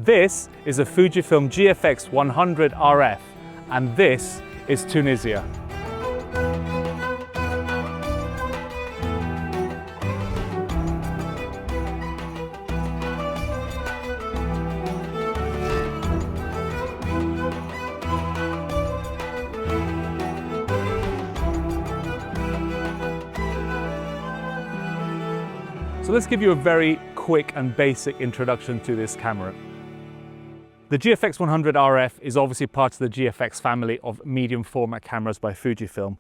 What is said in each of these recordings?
This is a Fujifilm GFX100 RF, and this is Tunisia. So let's give you a very quick and basic introduction to this camera. The GFX100 RF is obviously part of the GFX family of medium format cameras by Fujifilm.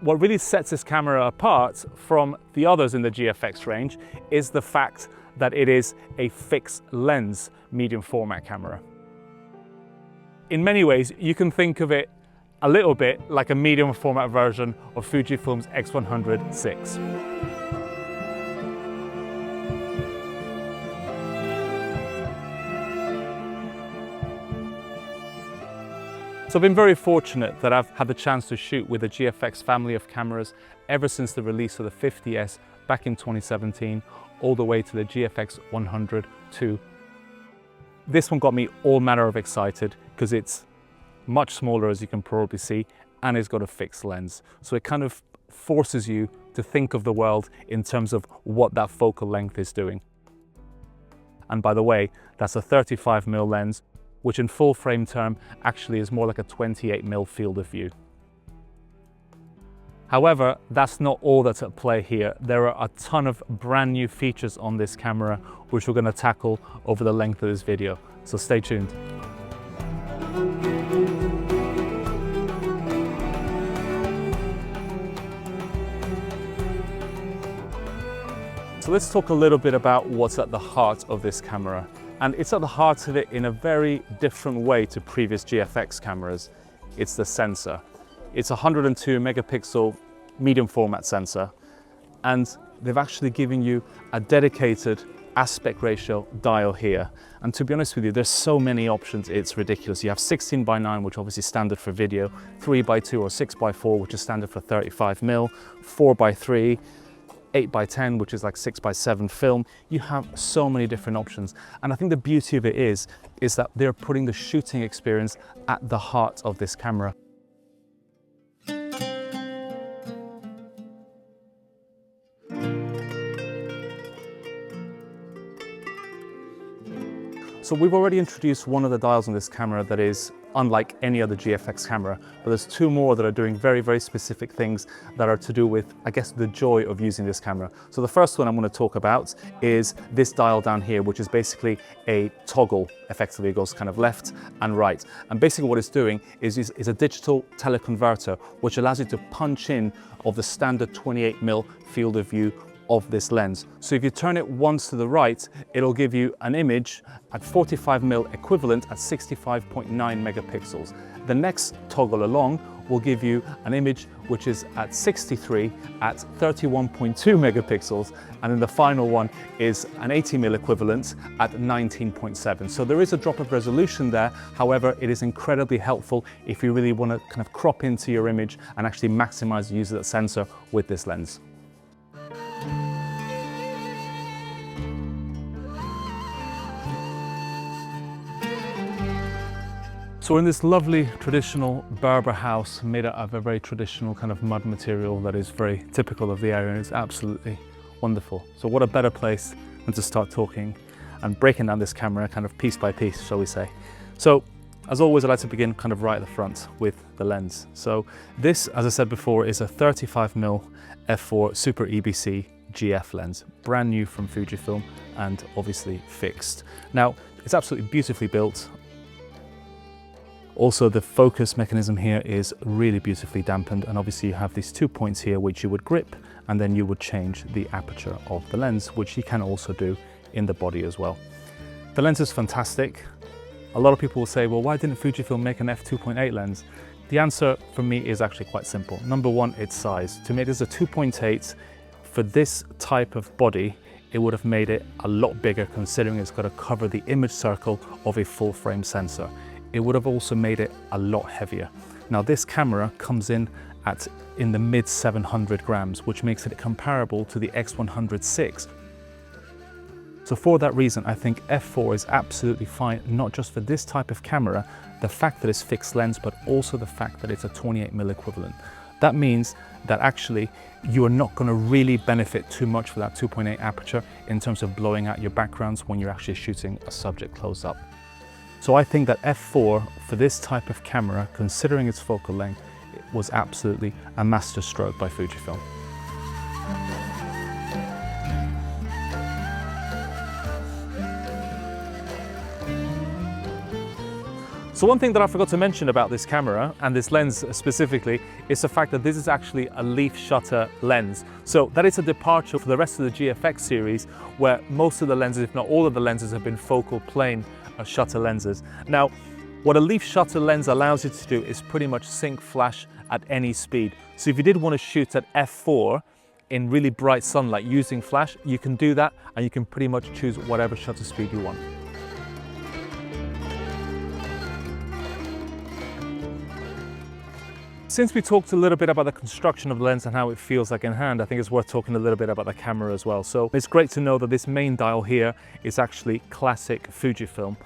What really sets this camera apart from the others in the GFX range is the fact that it is a fixed lens medium format camera. In many ways, you can think of it a little bit like a medium format version of Fujifilm's X100VI. So I've been very fortunate that I've had the chance to shoot with the GFX family of cameras ever since the release of the 50S back in 2017, all the way to the GFX100 II. This one got me all manner of excited because it's much smaller, as you can probably see, and it's got a fixed lens. So it kind of forces you to think of the world in terms of what that focal length is doing. And by the way, that's a 35mm lens, which in full frame term actually is more like a 28mm field of view. However, that's not all that's at play here. There are a ton of brand new features on this camera, which we're going to tackle over the length of this video. So stay tuned. So let's talk a little bit about what's at the heart of this camera. And it's at the heart of it in a very different way to previous GFX cameras. It's the sensor. It's a 102 megapixel medium format sensor, and they've actually given you a dedicated aspect ratio dial here. And to be honest with you, there's so many options, it's ridiculous. You have 16:9, which obviously standard for video, 3:2 or 6:4, which is standard for 35mm, 4:3, 8:10, which is like 6:7 film. You have so many different options. And I think the beauty of it is that they're putting the shooting experience at the heart of this camera. So we've already introduced one of the dials on this camera that is unlike any other GFX camera, but there's two more that are doing very, very specific things that are to do with, I guess, the joy of using this camera. So the first one I'm going to talk about is this dial down here, which is basically a toggle. Effectively, it goes kind of left and right. And basically what it's doing is a digital teleconverter, which allows you to punch in of the standard 28mm field of view of this lens. So if you turn it once to the right, it'll give you an image at 45mm equivalent at 65.9 megapixels. The next toggle along will give you an image which is at 63 at 31.2 megapixels, and then the final one is an 80mm equivalent at 19.7. So there is a drop of resolution there. However, it is incredibly helpful if you really want to kind of crop into your image and actually maximize the use of that sensor with this lens. So we're in this lovely traditional Berber house made out of a very traditional kind of mud material that is very typical of the area, and it's absolutely wonderful. So what a better place than to start talking and breaking down this camera kind of piece by piece, shall we say. So as always, I like to begin kind of right at the front with the lens. So this, as I said before, is a 35mm f4 Super EBC GF lens, brand new from Fujifilm and obviously fixed. Now, it's absolutely beautifully built. Also, the focus mechanism here is really beautifully dampened, and obviously you have these 2 points here which you would grip, and then you would change the aperture of the lens, which you can also do in the body as well. The lens is fantastic. A lot of people will say, well, why didn't Fujifilm make an f2.8 lens? The answer for me is actually quite simple. Number one, its size. To make this a 2.8, for this type of body, it would have made it a lot bigger, considering it's got to cover the image circle of a full frame sensor. It would have also made it a lot heavier. Now this camera comes in the mid 700 grams, which makes it comparable to the X100VI. So for that reason, I think f4 is absolutely fine, not just for this type of camera, the fact that it's fixed lens, but also the fact that it's a 28mm equivalent. That means that actually you are not going to really benefit too much for that 2.8 aperture in terms of blowing out your backgrounds when you're actually shooting a subject close up. So I think that f4 for this type of camera, considering its focal length, was absolutely a masterstroke by Fujifilm. So one thing that I forgot to mention about this camera, and this lens specifically, is the fact that this is actually a leaf shutter lens. So that is a departure for the rest of the GFX series, where most of the lenses, if not all of the lenses, have been focal plane shutter lenses. Now, what a leaf shutter lens allows you to do is pretty much sync flash at any speed. So if you did want to shoot at f4 in really bright sunlight using flash, you can do that, and you can pretty much choose whatever shutter speed you want. Since we talked a little bit about the construction of the lens and how it feels like in hand, I think it's worth talking a little bit about the camera as well. So it's great to know that this main dial here is actually classic Fujifilm.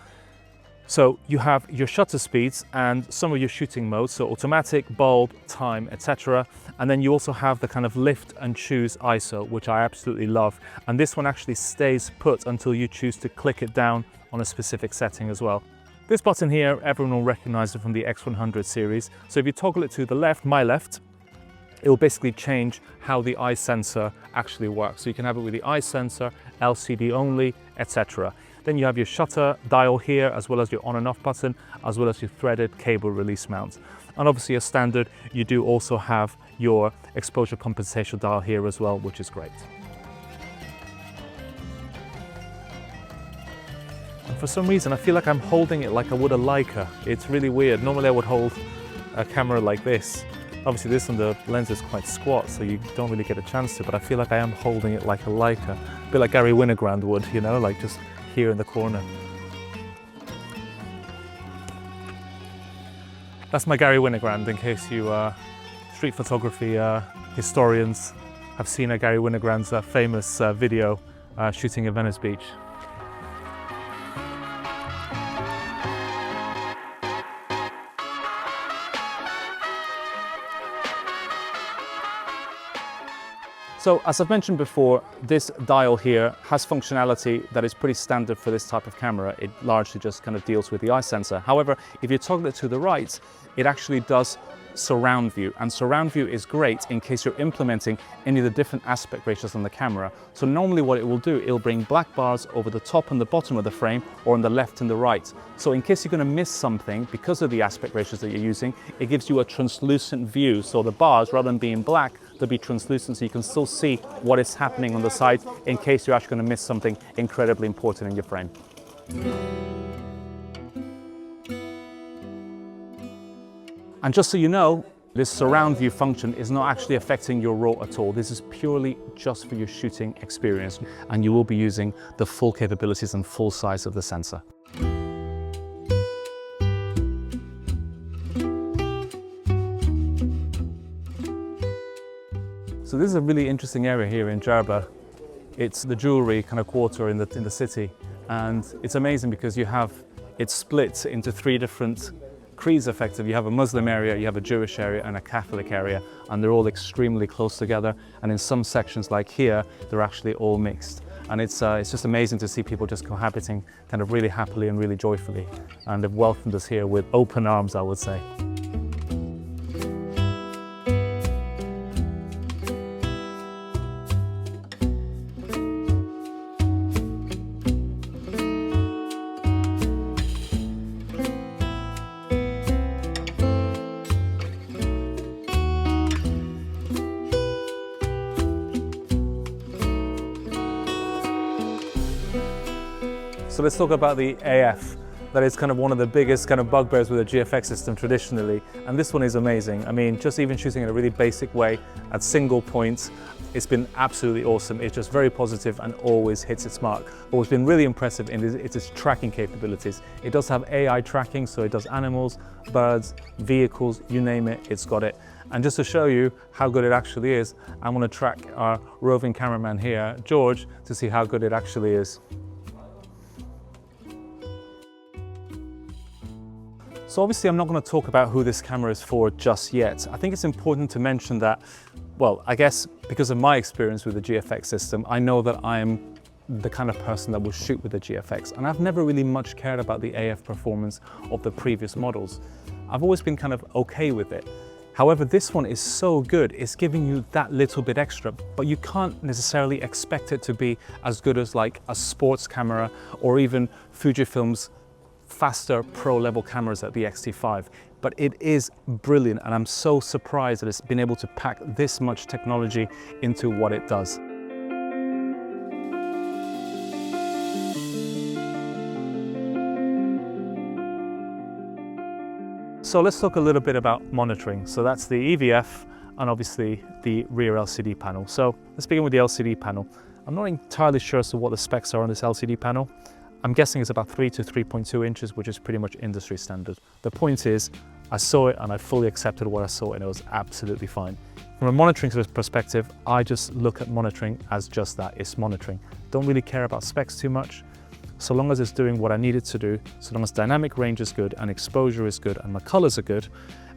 So you have your shutter speeds and some of your shooting modes, so automatic, bulb, time, etc. And then you also have the kind of lift and choose ISO, which I absolutely love. And this one actually stays put until you choose to click it down on a specific setting as well. This button here, everyone will recognize it from the X100 series. So if you toggle it to the left, my left, it will basically change how the eye sensor actually works. So you can have it with the eye sensor, LCD only, etc. Then you have your shutter dial here, as well as your on and off button, as well as your threaded cable release mount. And obviously as standard, you do also have your exposure compensation dial here as well, which is great. And for some reason, I feel like I'm holding it like I would a Leica. It's really weird. Normally I would hold a camera like this. Obviously this one, the lens is quite squat, so you don't really get a chance to, but I feel like I am holding it like a Leica. A bit like Gary Winogrand would, you know, like just here in the corner. That's my Gary Winogrand, in case you street photography historians have seen a Gary Winogrand's famous video shooting at Venice Beach. So as I've mentioned before, this dial here has functionality that is pretty standard for this type of camera. It largely just kind of deals with the eye sensor. However, if you toggle it to the right, it actually does surround view, and surround view is great in case you're implementing any of the different aspect ratios on the camera. So normally what it will do, it'll bring black bars over the top and the bottom of the frame, or on the left and the right. So in case you're going to miss something because of the aspect ratios that you're using, it gives you a translucent view. So the bars, rather than being black, they'll be translucent, so you can still see what is happening on the side in case you're actually going to miss something incredibly important in your frame. And just so you know, this surround view function is not actually affecting your RAW at all. This is purely just for your shooting experience, and you will be using the full capabilities and full size of the sensor. So this is a really interesting area here in Djerba. It's the jewelry kind of quarter in the city, and it's amazing because it's split into three different creeds effectively. You have a Muslim area, you have a Jewish area, and a Catholic area, and they're all extremely close together. And in some sections like here, they're actually all mixed. And it's just amazing to see people just cohabiting kind of really happily and really joyfully. And they've welcomed us here with open arms, I would say. So let's talk about the AF. That is kind of one of the biggest kind of bugbears with the GFX system traditionally. And this one is amazing. I mean, just even shooting in a really basic way at single points, it's been absolutely awesome. It's just very positive and always hits its mark. But what's been really impressive is its tracking capabilities. It does have AI tracking, so it does animals, birds, vehicles, you name it, it's got it. And just to show you how good it actually is, I'm going to track our roving cameraman here, George, to see how good it actually is. So obviously I'm not going to talk about who this camera is for just yet. I think it's important to mention that, well, I guess because of my experience with the GFX system, I know that I'm the kind of person that will shoot with the GFX, and I've never really much cared about the AF performance of the previous models. I've always been kind of okay with it. However, this one is so good, it's giving you that little bit extra, but you can't necessarily expect it to be as good as like a sports camera or even Fujifilm's faster pro level cameras at the X-T5. But it is brilliant, and I'm so surprised that it's been able to pack this much technology into what it does. So let's talk a little bit about monitoring. So that's the EVF and obviously the rear LCD panel. So let's begin with the LCD panel. I'm not entirely sure as to what the specs are on this LCD panel. I'm guessing it's about 3 to 3.2 inches, which is pretty much industry standard. The point is, I saw it and I fully accepted what I saw, and it was absolutely fine. From a monitoring perspective, I just look at monitoring as just that, it's monitoring. Don't really care about specs too much. So long as it's doing what I need it to do, so long as dynamic range is good and exposure is good and my colors are good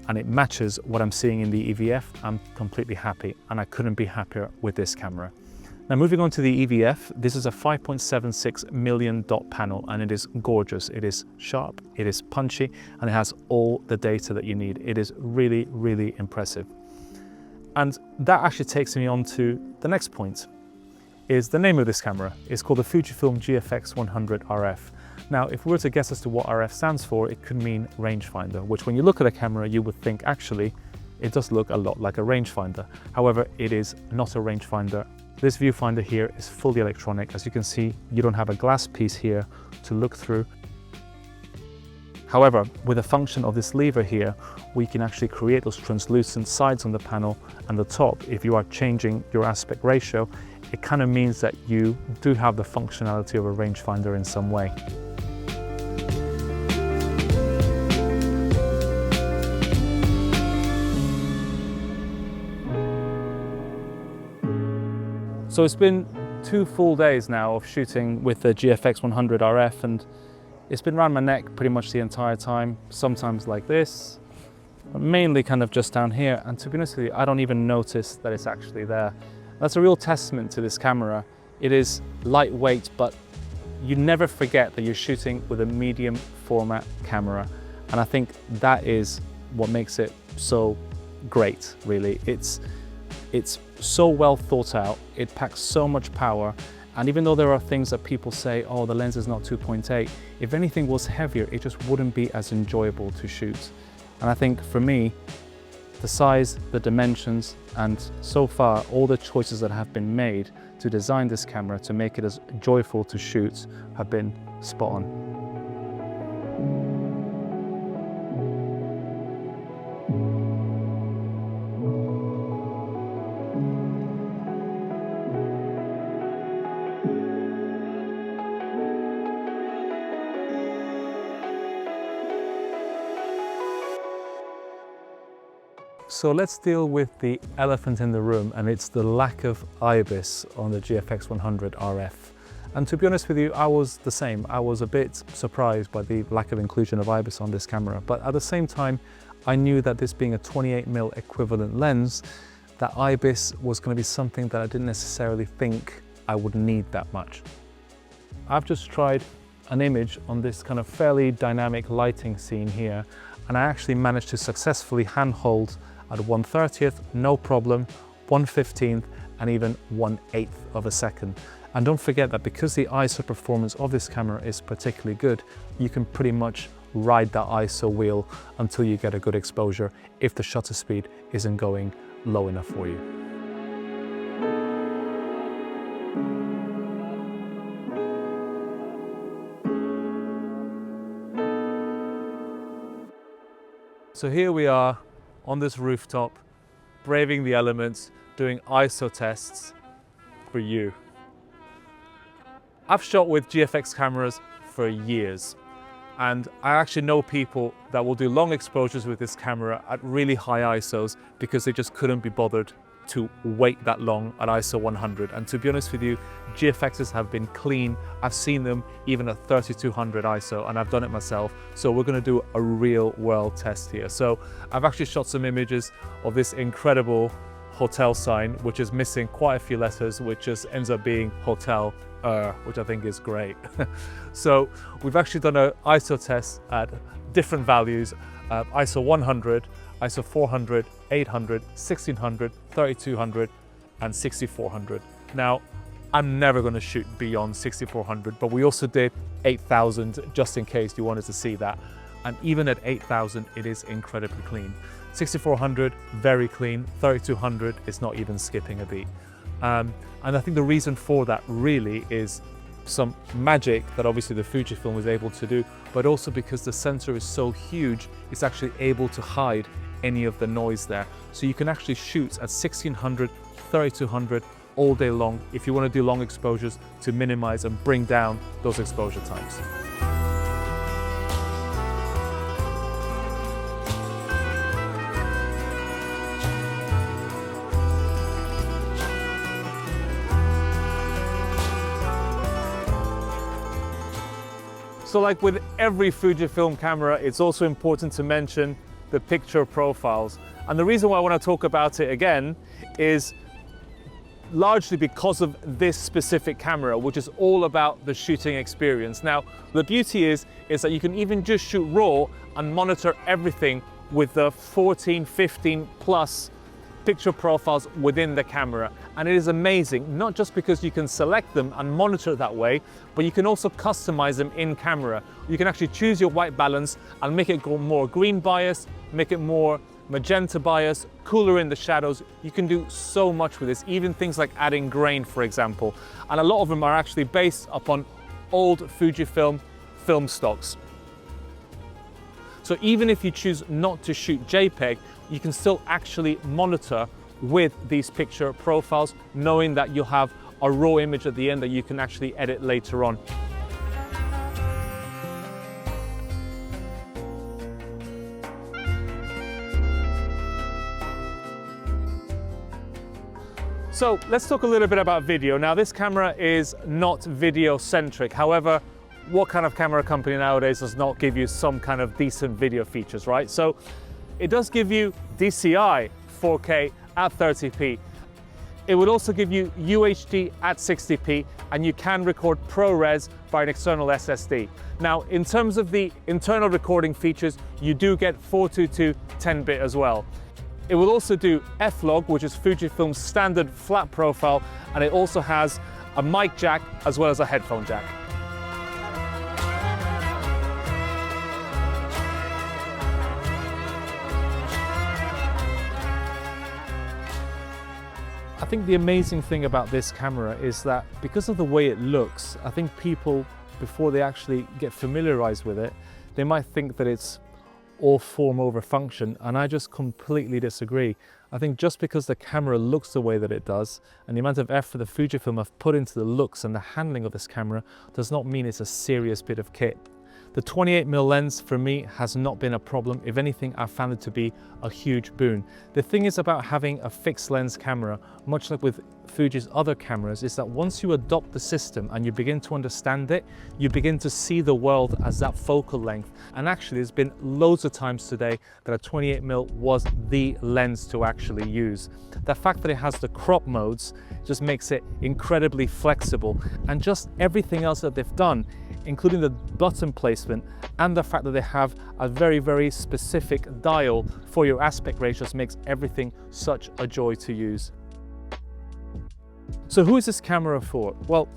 and it matches what I'm seeing in the EVF, I'm completely happy, and I couldn't be happier with this camera. Now moving on to the EVF, this is a 5.76 million dot panel, and it is gorgeous. It is sharp, it is punchy, and it has all the data that you need. It is really, really impressive. And that actually takes me on to the next point. Is the name of this camera. It's called the Fujifilm GFX100 RF. Now, if we were to guess as to what RF stands for, it could mean rangefinder, which when you look at a camera, you would think actually, it does look a lot like a rangefinder. However, it is not a rangefinder. This viewfinder here is fully electronic. As you can see, you don't have a glass piece here to look through. However, with the function of this lever here, we can actually create those translucent sides on the panel and the top. If you are changing your aspect ratio, it kind of means that you do have the functionality of a rangefinder in some way. So it's been 2 full days now of shooting with the GFX100 RF, and it's been around my neck pretty much the entire time, sometimes like this, but mainly kind of just down here. And to be honest with you, I don't even notice that it's actually there. That's a real testament to this camera. It is lightweight, but you never forget that you're shooting with a medium format camera. And I think that is what makes it so great, really. It's so well thought out. It packs so much power. And even though there are things that people say, oh, the lens is not 2.8, if anything was heavier, it just wouldn't be as enjoyable to shoot. And I think for me, the size, the dimensions, and so far all the choices that have been made to design this camera to make it as joyful to shoot have been spot on. So let's deal with the elephant in the room, and it's the lack of IBIS on the GFX100 RF. And to be honest with you, I was the same. I was a bit surprised by the lack of inclusion of IBIS on this camera, but at the same time, I knew that this being a 28mm equivalent lens, that IBIS was going to be something that I didn't necessarily think I would need that much. I've just tried an image on this kind of fairly dynamic lighting scene here, and I actually managed to successfully handhold at 1/30th, no problem, 1/15th, and even 1/8 of a second. And don't forget that because the ISO performance of this camera is particularly good, you can pretty much ride that ISO wheel until you get a good exposure if the shutter speed isn't going low enough for you. So here we are on this rooftop, braving the elements, doing ISO tests for you. I've shot with GFX cameras for years, and I actually know people that will do long exposures with this camera at really high ISOs because they just couldn't be bothered to wait that long at ISO 100. And to be honest with you, GFXs have been clean. I've seen them even at 3200 ISO, and I've done it myself. So we're going to do a real world test here. So I've actually shot some images of this incredible hotel sign, which is missing quite a few letters, which just ends up being hotel, which I think is great. So we've actually done an ISO test at different values, ISO 100, ISO 400, 800, 1600, 3200, and 6400. Now, I'm never going to shoot beyond 6400, but we also did 8000 just in case you wanted to see that. And even at 8000, it is incredibly clean. 6400, very clean. 3200 is not even skipping a beat. And I think the reason for that really is some magic that obviously the Fujifilm was able to do, but also because the sensor is so huge, it's actually able to hide any of the noise there. So you can actually shoot at 1600, 3200 all day long if you want to do long exposures to minimize and bring down those exposure times. So like with every Fujifilm camera, it's also important to mention the picture profiles. And the reason why I want to talk about it again is largely because of this specific camera, which is all about the shooting experience. Now, the beauty is that you can even just shoot RAW and monitor everything with the 14, 15 plus picture profiles within the camera. And it is amazing, not just because you can select them and monitor it that way, but you can also customize them in camera. You can actually choose your white balance and make it go more green bias, make it more magenta bias, cooler in the shadows. You can do so much with this, even things like adding grain, for example. And a lot of them are actually based upon old Fujifilm film stocks. So even if you choose not to shoot JPEG, you can still actually monitor with these picture profiles, knowing that you'll have a raw image at the end that you can actually edit later on. So let's talk a little bit about video. Now, this camera is not video centric. However, what kind of camera company nowadays does not give you some kind of decent video features, right? So it does give you DCI 4K at 30p. It would also give you UHD at 60p, and you can record ProRes by an external SSD. Now, in terms of the internal recording features, you do get 422 10-bit as well. It will also do F-Log, which is Fujifilm's standard flat profile, and it also has a mic jack as well as a headphone jack. I think the amazing thing about this camera is that because of the way it looks, I think people, before they actually get familiarized with it, they might think that it's all form over function, and I just completely disagree. I think just because the camera looks the way that it does, and the amount of effort the Fujifilm have put into the looks and the handling of this camera, does not mean it's a serious bit of kit. The 28mm lens for me has not been a problem. If anything, I've found it to be a huge boon. The thing is about having a fixed lens camera, much like with Fuji's other cameras, is that once you adopt the system and you begin to understand it, you begin to see the world as that focal length. And actually, there's been loads of times today that a 28mm was the lens to actually use. The fact that it has the crop modes just makes it incredibly flexible, and just everything else that they've done, including the button placement and the fact that they have a very, very specific dial for your aspect ratios, makes everything such a joy to use. So who is this camera for? Well,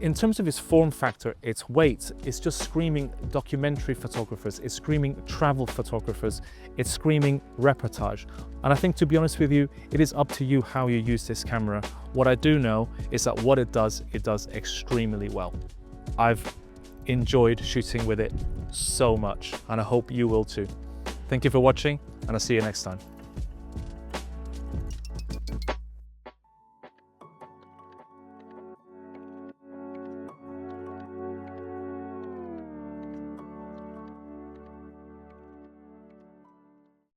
in terms of its form factor, its weight, it's just screaming documentary photographers, it's screaming travel photographers, it's screaming reportage. And I think, to be honest with you, it is up to you how you use this camera. What I do know is that what it does extremely well. I've enjoyed shooting with it so much, and I hope you will too. Thank you for watching, and I'll see you next time.